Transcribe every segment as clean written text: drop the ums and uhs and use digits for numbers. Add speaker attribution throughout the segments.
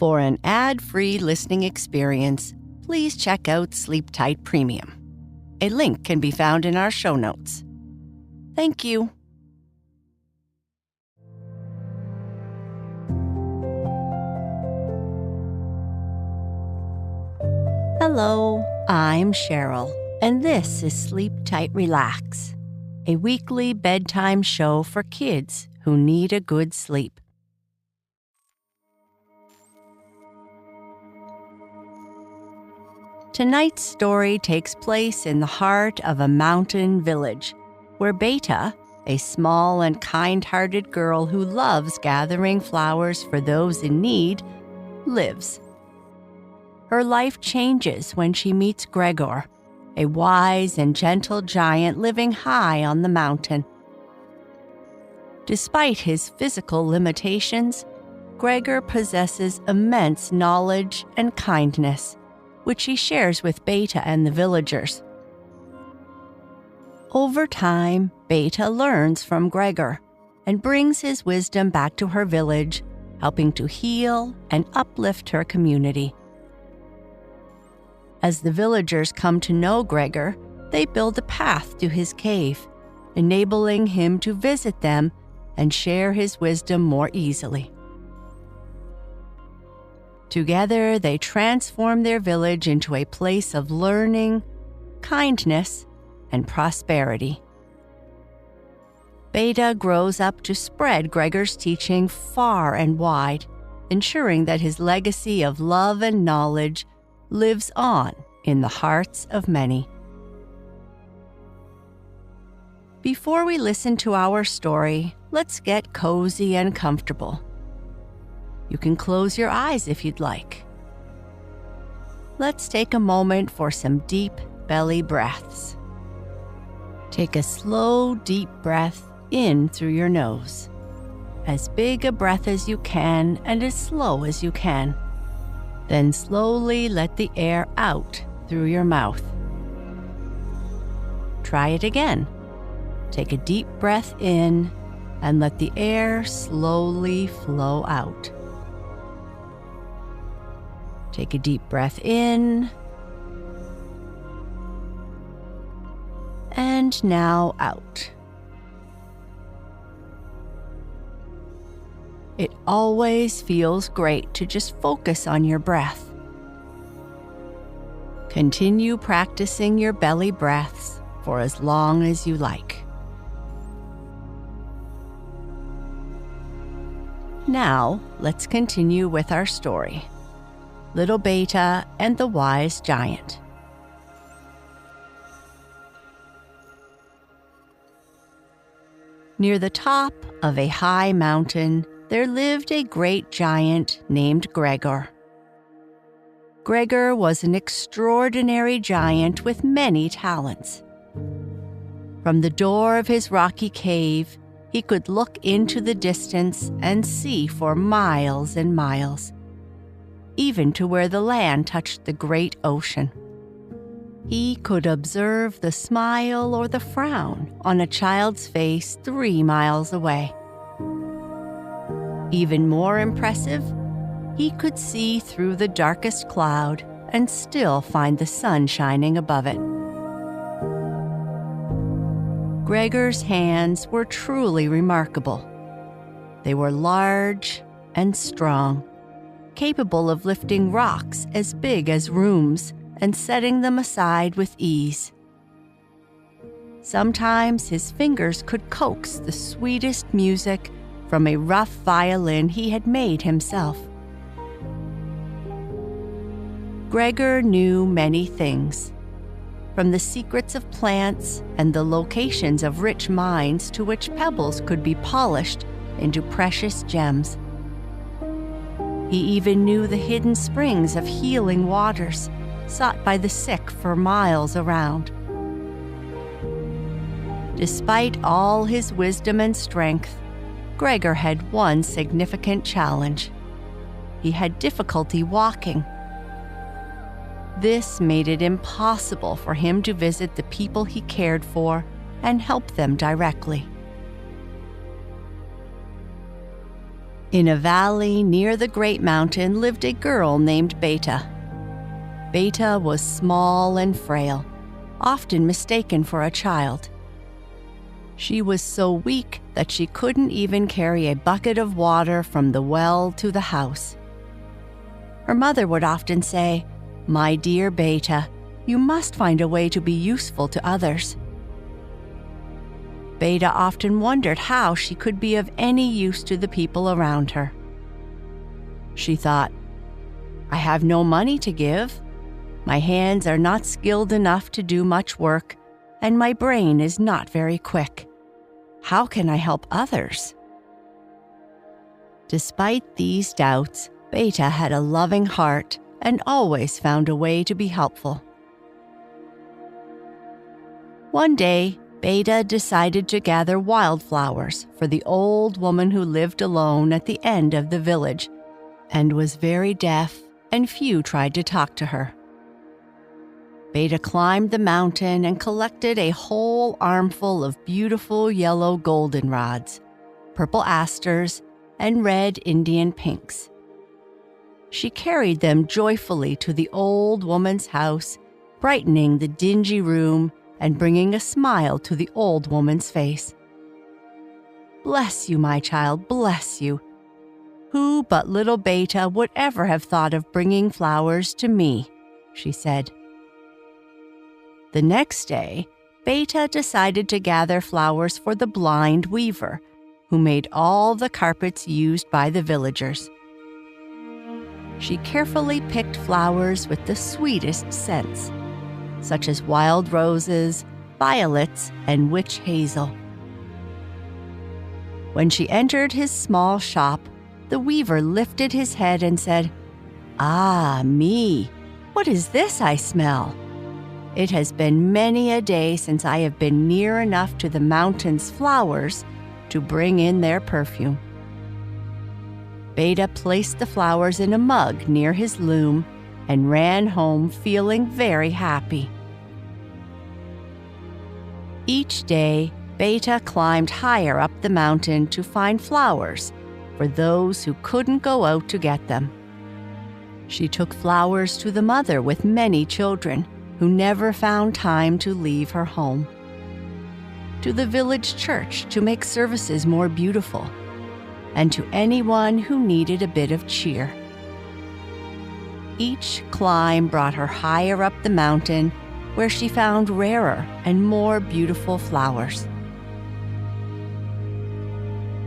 Speaker 1: For an ad-free listening experience, please check out Sleep Tight Premium. A link can be found in our show notes. Thank you. Hello, I'm Cheryl, and this is Sleep Tight Relax, a weekly bedtime show for kids who need a good sleep. Tonight's story takes place in the heart of a mountain village, where Beta, a small and kind-hearted girl who loves gathering flowers for those in need, lives. Her life changes when she meets Gregor, a wise and gentle giant living high on the mountain. Despite his physical limitations, Gregor possesses immense knowledge and kindness, which he shares with Beta and the villagers. Over time, Beta learns from Gregor and brings his wisdom back to her village, helping to heal and uplift her community. As the villagers come to know Gregor, they build a path to his cave, enabling him to visit them and share his wisdom more easily. Together, they transform their village into a place of learning, kindness, and prosperity. Beta grows up to spread Gregor's teaching far and wide, ensuring that his legacy of love and knowledge lives on in the hearts of many. Before we listen to our story, let's get cozy and comfortable. You can close your eyes if you'd like. Let's take a moment for some deep belly breaths. Take a slow, deep breath in through your nose. As big a breath as you can and as slow as you can. Then slowly let the air out through your mouth. Try it again. Take a deep breath in and let the air slowly flow out. Take a deep breath in and now out. It always feels great to just focus on your breath. Continue practicing your belly breaths for as long as you like. Now, let's continue with our story. Little Beta and the Wise Giant. Near the top of a high mountain, there lived a great giant named Gregor. Gregor was an extraordinary giant with many talents. From the door of his rocky cave, he could look into the distance and see for miles and miles, even to where the land touched the great ocean. He could observe the smile or the frown on a child's face 3 miles away. Even more impressive, he could see through the darkest cloud and still find the sun shining above it. Gregor's hands were truly remarkable. They were large and strong, capable of lifting rocks as big as rooms and setting them aside with ease. Sometimes his fingers could coax the sweetest music from a rough violin he had made himself. Gregor knew many things, from the secrets of plants and the locations of rich mines to which pebbles could be polished into precious gems. He even knew the hidden springs of healing waters sought by the sick for miles around. Despite all his wisdom and strength, Gregor had one significant challenge. He had difficulty walking. This made it impossible for him to visit the people he cared for and help them directly. In a valley near the great mountain lived a girl named Beta. Beta was small and frail, often mistaken for a child. She was so weak that she couldn't even carry a bucket of water from the well to the house. Her mother would often say, "My dear Beta, you must find a way to be useful to others." Beta often wondered how she could be of any use to the people around her. She thought, "I have no money to give. My hands are not skilled enough to do much work, and my brain is not very quick. How can I help others?" Despite these doubts, Beta had a loving heart and always found a way to be helpful. One day, Beta decided to gather wildflowers for the old woman who lived alone at the end of the village and was very deaf, and few tried to talk to her. Beta climbed the mountain and collected a whole armful of beautiful yellow goldenrods, purple asters, and red Indian pinks. She carried them joyfully to the old woman's house, brightening the dingy room and bringing a smile to the old woman's face. "Bless you, my child, bless you. Who but little Beta would ever have thought of bringing flowers to me?" she said. The next day, Beta decided to gather flowers for the blind weaver, who made all the carpets used by the villagers. She carefully picked flowers with the sweetest scents, such as wild roses, violets, and witch hazel. When she entered his small shop, the weaver lifted his head and said, "Ah, me! What is this I smell? It has been many a day since I have been near enough to the mountain's flowers to bring in their perfume." Beta placed the flowers in a mug near his loom and ran home feeling very happy. Each day, Beta climbed higher up the mountain to find flowers for those who couldn't go out to get them. She took flowers to the mother with many children who never found time to leave her home, to the village church to make services more beautiful, and to anyone who needed a bit of cheer. Each climb brought her higher up the mountain, where she found rarer and more beautiful flowers.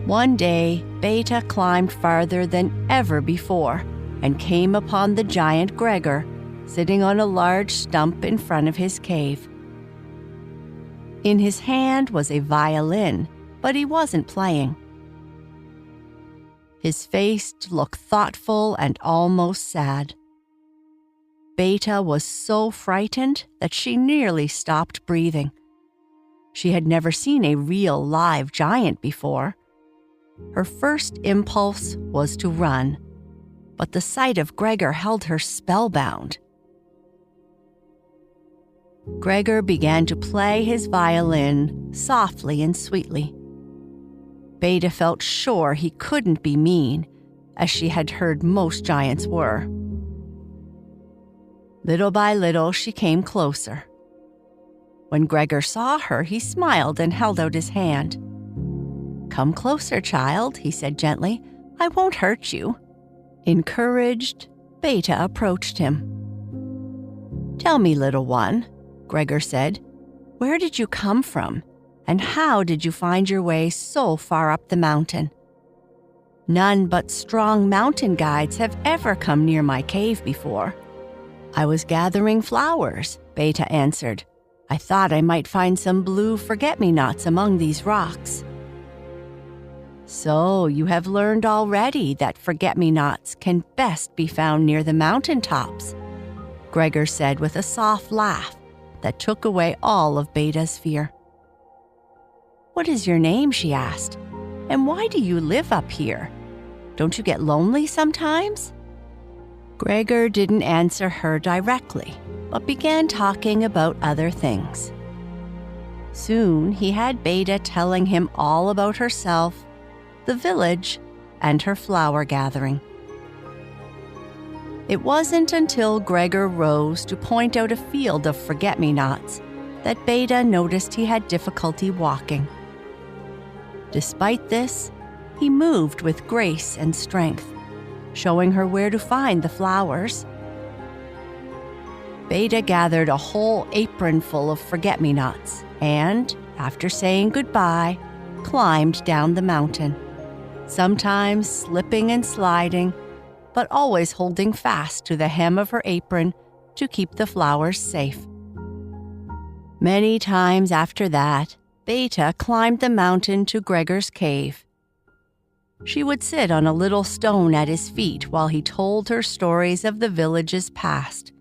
Speaker 1: One day, Beta climbed farther than ever before and came upon the giant Gregor sitting on a large stump in front of his cave. In his hand was a violin, but he wasn't playing. His face looked thoughtful and almost sad. Beta was so frightened that she nearly stopped breathing. She had never seen a real live giant before. Her first impulse was to run, but the sight of Gregor held her spellbound. Gregor began to play his violin softly and sweetly. Beta felt sure he couldn't be mean, as she had heard most giants were. Little by little, she came closer. When Gregor saw her, he smiled and held out his hand. "Come closer, child," he said gently. "I won't hurt you." Encouraged, Beta approached him. "Tell me, little one," Gregor said, "where did you come from, and how did you find your way so far up the mountain? None but strong mountain guides have ever come near my cave before." "I was gathering flowers," Beta answered. "I thought I might find some blue forget-me-nots among these rocks." "So you have learned already that forget-me-nots can best be found near the mountain tops," Gregor said with a soft laugh that took away all of Beta's fear. "What is your name?" she asked. "And why do you live up here? Don't you get lonely sometimes?" Gregor didn't answer her directly, but began talking about other things. Soon he had Beta telling him all about herself, the village, and her flower gathering. It wasn't until Gregor rose to point out a field of forget-me-nots that Beta noticed he had difficulty walking. Despite this, he moved with grace and strength, showing her where to find the flowers. Beta gathered a whole apron full of forget-me-nots and, after saying goodbye, climbed down the mountain, sometimes slipping and sliding, but always holding fast to the hem of her apron to keep the flowers safe. Many times after that, Beta climbed the mountain to Gregor's cave. She would sit on a little stone at his feet while he told her stories of the village's past.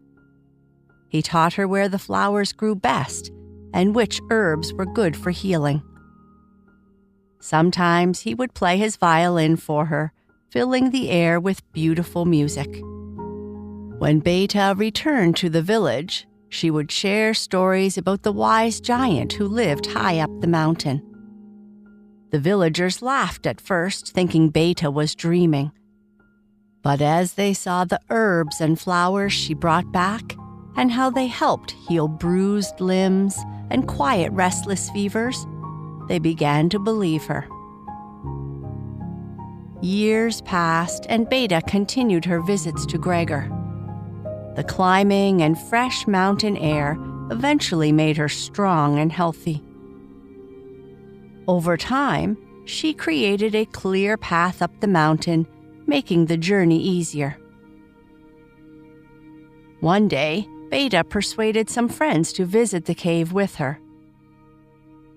Speaker 1: He taught her where the flowers grew best and which herbs were good for healing. Sometimes he would play his violin for her, filling the air with beautiful music. When Beta returned to the village, she would share stories about the wise giant who lived high up the mountain. The villagers laughed at first, thinking Beta was dreaming. But as they saw the herbs and flowers she brought back, and how they helped heal bruised limbs and quiet restless fevers, they began to believe her. Years passed, and Beta continued her visits to Gregor. The climbing and fresh mountain air eventually made her strong and healthy. Over time, she created a clear path up the mountain, making the journey easier. One day, Beta persuaded some friends to visit the cave with her.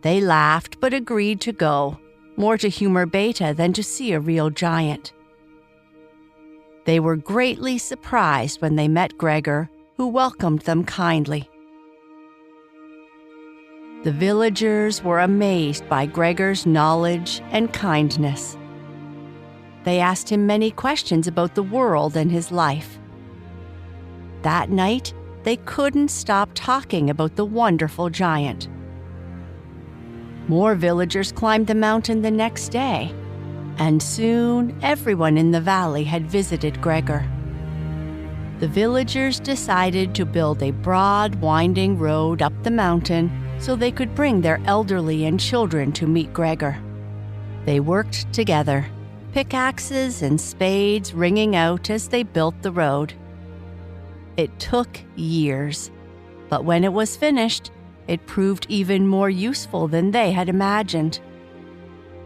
Speaker 1: They laughed but agreed to go, more to humor Beta than to see a real giant. They were greatly surprised when they met Gregor, who welcomed them kindly. The villagers were amazed by Gregor's knowledge and kindness. They asked him many questions about the world and his life. That night, they couldn't stop talking about the wonderful giant. More villagers climbed the mountain the next day, and soon everyone in the valley had visited Gregor. The villagers decided to build a broad, winding road up the mountain so they could bring their elderly and children to meet Gregor. They worked together, pickaxes and spades ringing out as they built the road. It took years, but when it was finished, it proved even more useful than they had imagined.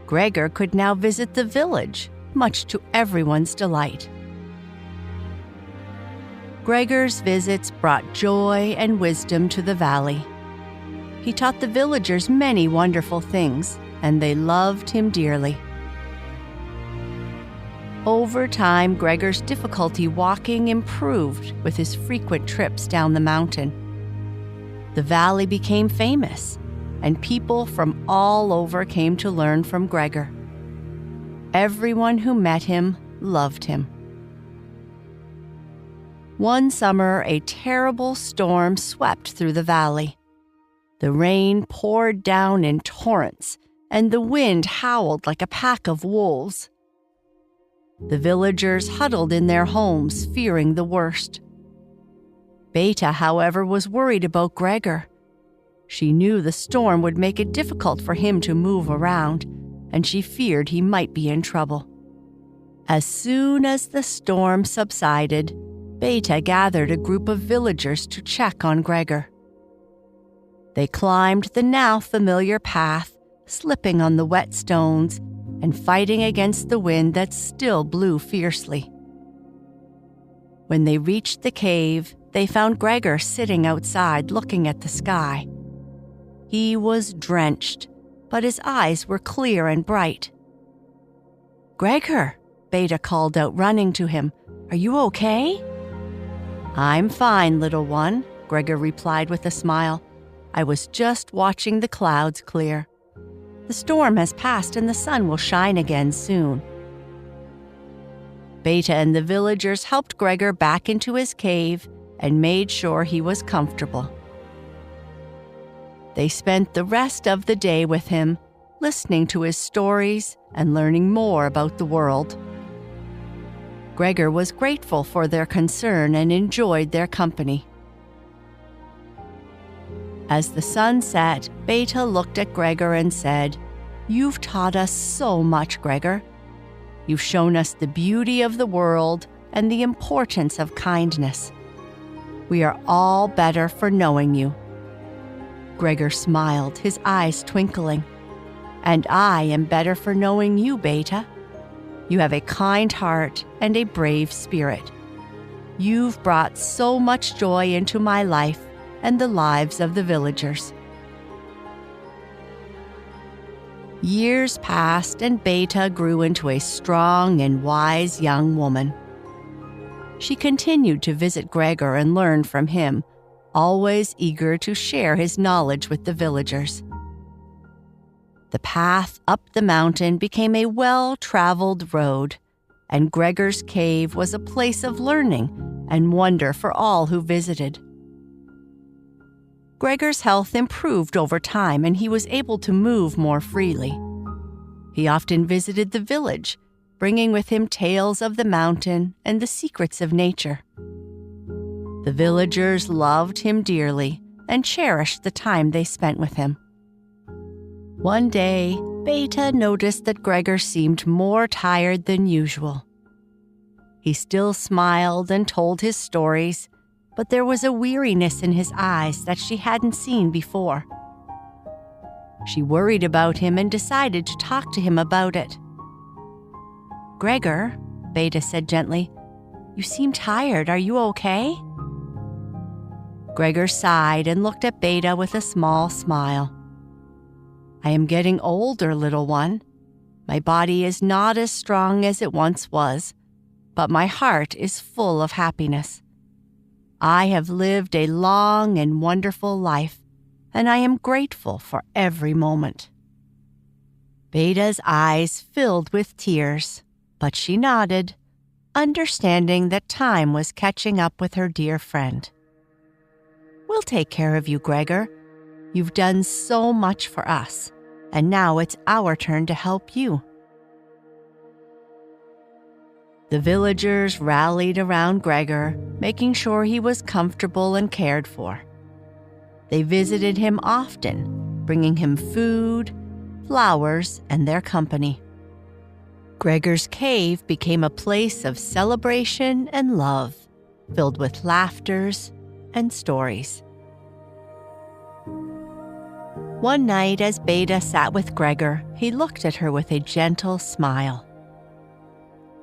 Speaker 1: Gregor could now visit the village, much to everyone's delight. Gregor's visits brought joy and wisdom to the valley. He taught the villagers many wonderful things, and they loved him dearly. Over time, Gregor's difficulty walking improved with his frequent trips down the mountain. The valley became famous, and people from all over came to learn from Gregor. Everyone who met him loved him. One summer, a terrible storm swept through the valley. The rain poured down in torrents, and the wind howled like a pack of wolves. The villagers huddled in their homes, fearing the worst. Beta, however, was worried about Gregor. She knew the storm would make it difficult for him to move around, and she feared he might be in trouble. As soon as the storm subsided, Beta gathered a group of villagers to check on Gregor. They climbed the now familiar path, slipping on the wet stones and fighting against the wind that still blew fiercely. When they reached the cave, they found Gregor sitting outside looking at the sky. He was drenched, but his eyes were clear and bright. "Gregor," Beta called out, running to him. "Are you okay?" "I'm fine, little one," Gregor replied with a smile. "I was just watching the clouds clear. The storm has passed and the sun will shine again soon." Beta and the villagers helped Gregor back into his cave and made sure he was comfortable. They spent the rest of the day with him, listening to his stories and learning more about the world. Gregor was grateful for their concern and enjoyed their company. As the sun set, Beta looked at Gregor and said, "You've taught us so much, Gregor. You've shown us the beauty of the world and the importance of kindness. We are all better for knowing you." Gregor smiled, his eyes twinkling. "And I am better for knowing you, Beta. You have a kind heart and a brave spirit. You've brought so much joy into my life and the lives of the villagers." Years passed and Beta grew into a strong and wise young woman. She continued to visit Gregor and learn from him, always eager to share his knowledge with the villagers. The path up the mountain became a well-traveled road, and Gregor's cave was a place of learning and wonder for all who visited. Gregor's health improved over time and he was able to move more freely. He often visited the village, bringing with him tales of the mountain and the secrets of nature. The villagers loved him dearly and cherished the time they spent with him. One day, Beta noticed that Gregor seemed more tired than usual. He still smiled and told his stories, but there was a weariness in his eyes that she hadn't seen before. She worried about him and decided to talk to him about it. "Gregor," Beta said gently, "you seem tired. Are you okay?" Gregor sighed and looked at Beta with a small smile. "I am getting older, little one. My body is not as strong as it once was, but my heart is full of happiness. I have lived a long and wonderful life, and I am grateful for every moment." Beta's eyes filled with tears, but she nodded, understanding that time was catching up with her dear friend. "We'll take care of you, Gregor. You've done so much for us, and now it's our turn to help you." The villagers rallied around Gregor, making sure he was comfortable and cared for. They visited him often, bringing him food, flowers, and their company. Gregor's cave became a place of celebration and love, filled with laughters and stories. One night, as Beta sat with Gregor, he looked at her with a gentle smile.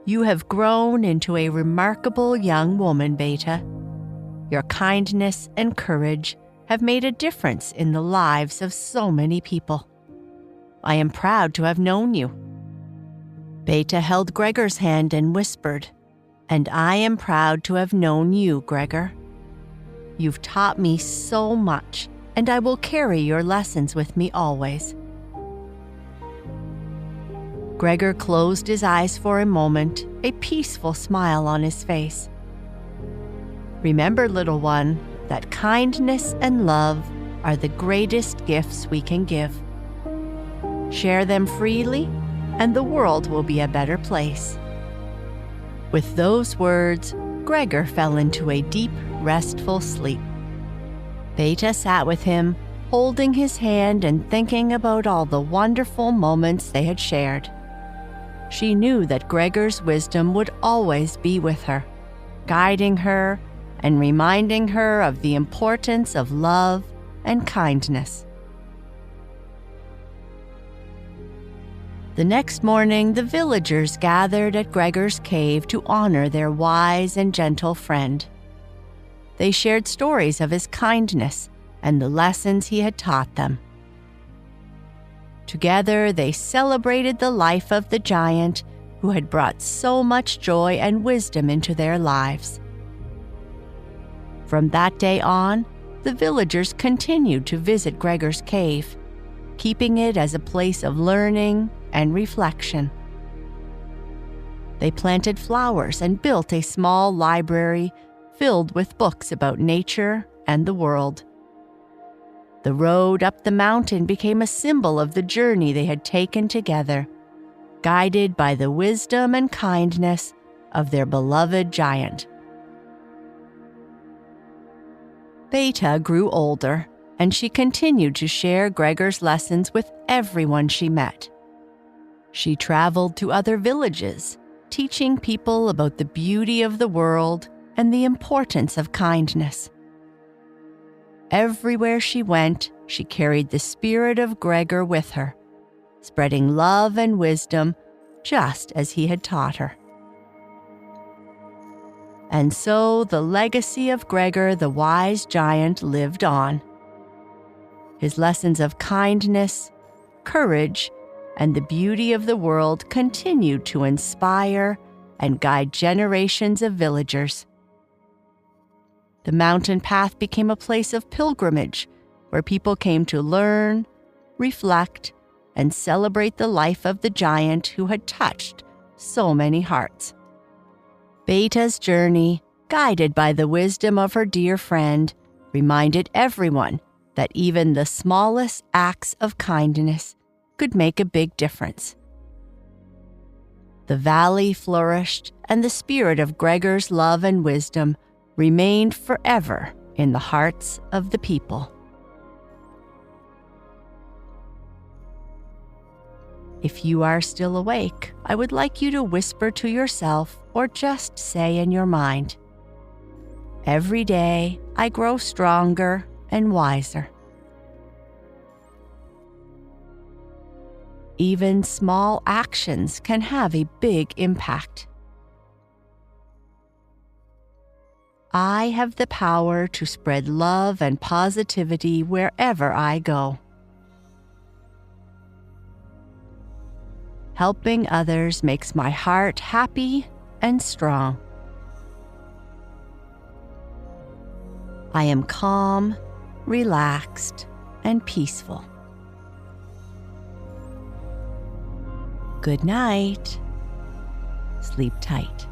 Speaker 1: "You have grown into a remarkable young woman, Beta. Your kindness and courage have made a difference in the lives of so many people. I am proud to have known you." Beta held Gregor's hand and whispered, "And I am proud to have known you, Gregor. You've taught me so much, and I will carry your lessons with me always." Gregor closed his eyes for a moment, a peaceful smile on his face. "Remember, little one, that kindness and love are the greatest gifts we can give. Share them freely, and the world will be a better place." With those words, Gregor fell into a deep, restful sleep. Beta sat with him, holding his hand and thinking about all the wonderful moments they had shared. She knew that Gregor's wisdom would always be with her, guiding her and reminding her of the importance of love and kindness. The next morning, the villagers gathered at Gregor's cave to honor their wise and gentle friend. They shared stories of his kindness and the lessons he had taught them. Together, they celebrated the life of the giant who had brought so much joy and wisdom into their lives. From that day on, the villagers continued to visit Gregor's cave, keeping it as a place of learning and reflection. They planted flowers and built a small library filled with books about nature and the world. The road up the mountain became a symbol of the journey they had taken together, guided by the wisdom and kindness of their beloved giant. Beta grew older, and she continued to share Gregor's lessons with everyone she met. She traveled to other villages, teaching people about the beauty of the world and the importance of kindness. Everywhere she went, she carried the spirit of Gregor with her, spreading love and wisdom just as he had taught her. And so the legacy of Gregor the wise giant lived on. His lessons of kindness, courage, and the beauty of the world continued to inspire and guide generations of villagers. The mountain path became a place of pilgrimage where people came to learn, reflect, and celebrate the life of the giant who had touched so many hearts. Beta's journey, guided by the wisdom of her dear friend, reminded everyone that even the smallest acts of kindness could make a big difference. The valley flourished, and the spirit of Gregor's love and wisdom remained forever in the hearts of the people. If you are still awake, I would like you to whisper to yourself or just say in your mind, "Every day I grow stronger and wiser." Even small actions can have a big impact. I have the power to spread love and positivity wherever I go. Helping others makes my heart happy and strong. I am calm, relaxed, and peaceful. Good night. Sleep tight.